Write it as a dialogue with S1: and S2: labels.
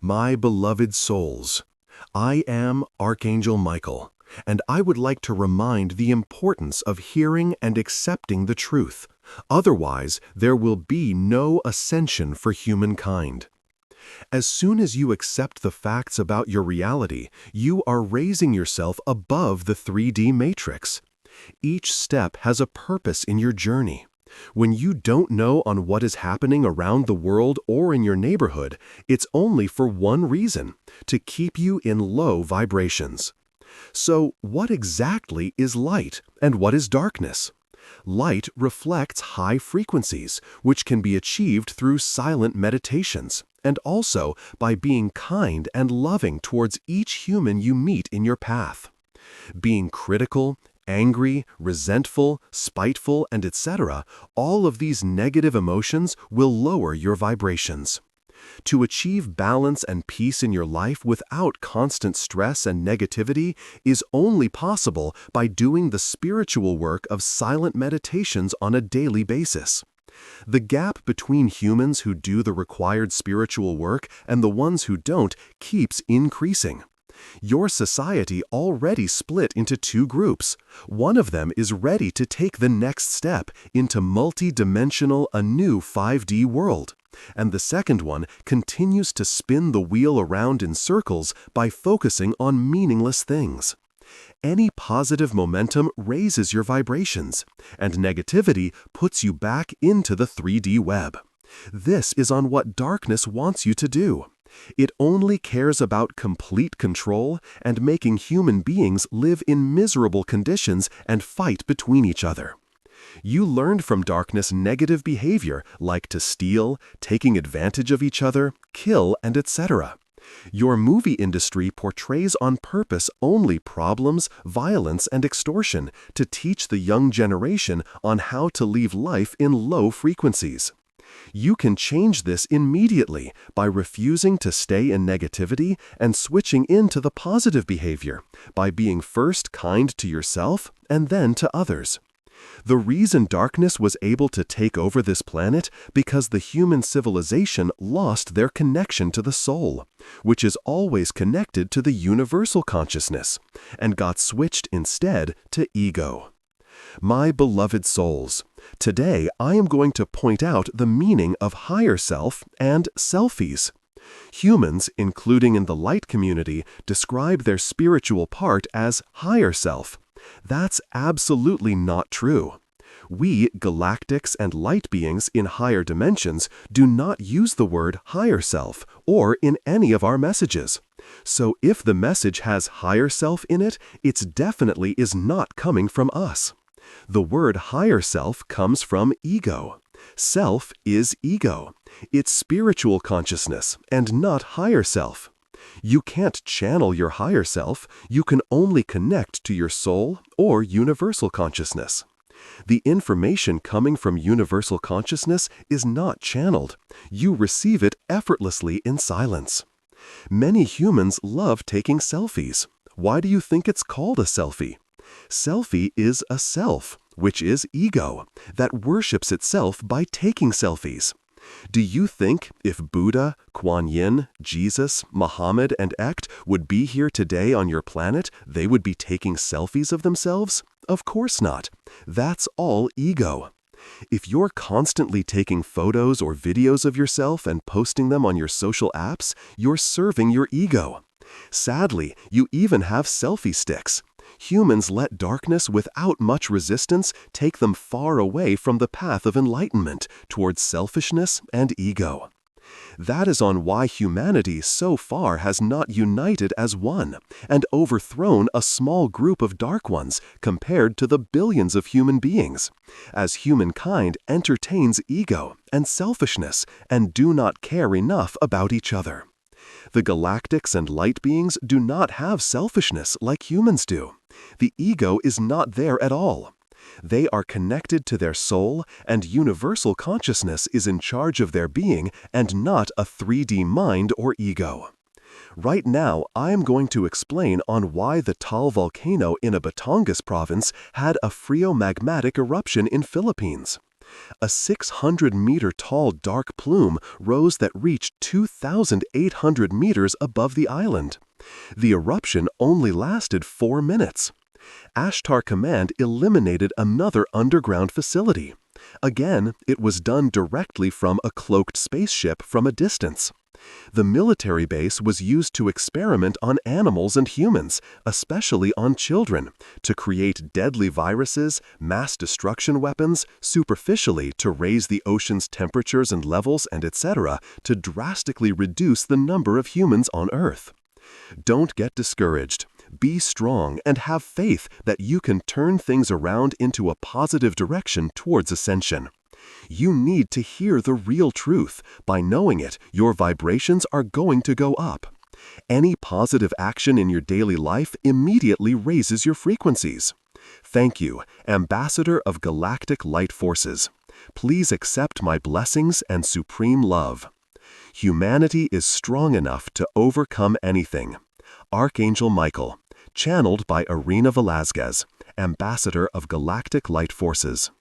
S1: My beloved souls, I am Archangel Michael, and I would like to remind the importance of hearing and accepting the truth. Otherwise, there will be no ascension for humankind. As soon as you accept the facts about your reality, you are raising yourself above the 3D matrix. Each step has a purpose in your journey. When you don't know on what is happening around the world or in your neighborhood, it's only for one reason: to keep you in low vibrations. So, what exactly is light and what is darkness? Light reflects high frequencies, which can be achieved through silent meditations, and also by being kind and loving towards each human you meet in your path. Being critical, angry, resentful, spiteful, and etc., all of these negative emotions will lower your vibrations. To achieve balance and peace in your life without constant stress and negativity is only possible by doing the spiritual work of silent meditations on a daily basis. The gap between humans who do the required spiritual work and the ones who don't keeps increasing. Your society already split into two groups. One of them is ready to take the next step into multi-dimensional, a new 5D world. And the second one continues to spin the wheel around in circles by focusing on meaningless things. Any positive momentum raises your vibrations, and negativity puts you back into the 3D web. This is on what darkness wants you to do. It only cares about complete control and making human beings live in miserable conditions and fight between each other. You learned from darkness negative behavior like to steal, taking advantage of each other, kill, and etc. Your movie industry portrays on purpose only problems, violence, and extortion to teach the young generation on how to live life in low frequencies. You can change this immediately by refusing to stay in negativity and switching into the positive behavior, by being first kind to yourself and then to others. The reason darkness was able to take over this planet because the human civilization lost their connection to the soul, which is always connected to the universal consciousness, and got switched instead to ego. My beloved souls, today I am going to point out the meaning of higher self and selfies. Humans, including in the light community, describe their spiritual part as higher self. That's absolutely not true. We, galactics and light beings in higher dimensions, do not use the word higher self or in any of our messages. So if the message has higher self in it, it definitely is not coming from us. The word higher self comes from ego. Self is ego. It's spiritual consciousness and not higher self. You can't channel your higher self, you can only connect to your soul or universal consciousness. The information coming from universal consciousness is not channeled. You receive it effortlessly in silence. Many humans love taking selfies. Why do you think it's called a selfie? Selfie is a self, which is ego, that worships itself by taking selfies. Do you think if Buddha, Kuan Yin, Jesus, Muhammad, and Ect would be here today on your planet, they would be taking selfies of themselves? Of course not. That's all ego. If you're constantly taking photos or videos of yourself and posting them on your social apps, you're serving your ego. Sadly, you even have selfie sticks. Humans let darkness without much resistance take them far away from the path of enlightenment towards selfishness and ego. That is on why humanity so far has not united as one and overthrown a small group of dark ones compared to the billions of human beings, as humankind entertains ego and selfishness and do not care enough about each other. The galactics and light beings do not have selfishness like humans do. The ego is not there at all. They are connected to their soul, and universal consciousness is in charge of their being and not a 3D mind or ego. Right now, I am going to explain on why the Taal volcano in a Batangas province had a phreomagmatic eruption in Philippines. A 600-meter-tall dark plume rose that reached 2,800 meters above the island. The eruption only lasted 4 minutes. Ashtar Command eliminated another underground facility. Again, it was done directly from a cloaked spaceship from a distance. The military base was used to experiment on animals and humans, especially on children, to create deadly viruses, mass destruction weapons, superficially to raise the ocean's temperatures and levels and etc., to drastically reduce the number of humans on Earth. Don't get discouraged. Be strong and have faith that you can turn things around into a positive direction towards ascension. You need to hear the real truth. By knowing it, your vibrations are going to go up. Any positive action in your daily life immediately raises your frequencies. Thank you, Ambassador of Galactic Light Forces. Please accept my blessings and supreme love. Humanity is strong enough to overcome anything. Archangel Michael, channeled by Erena Velazquez, Ambassador of Galactic Light Forces.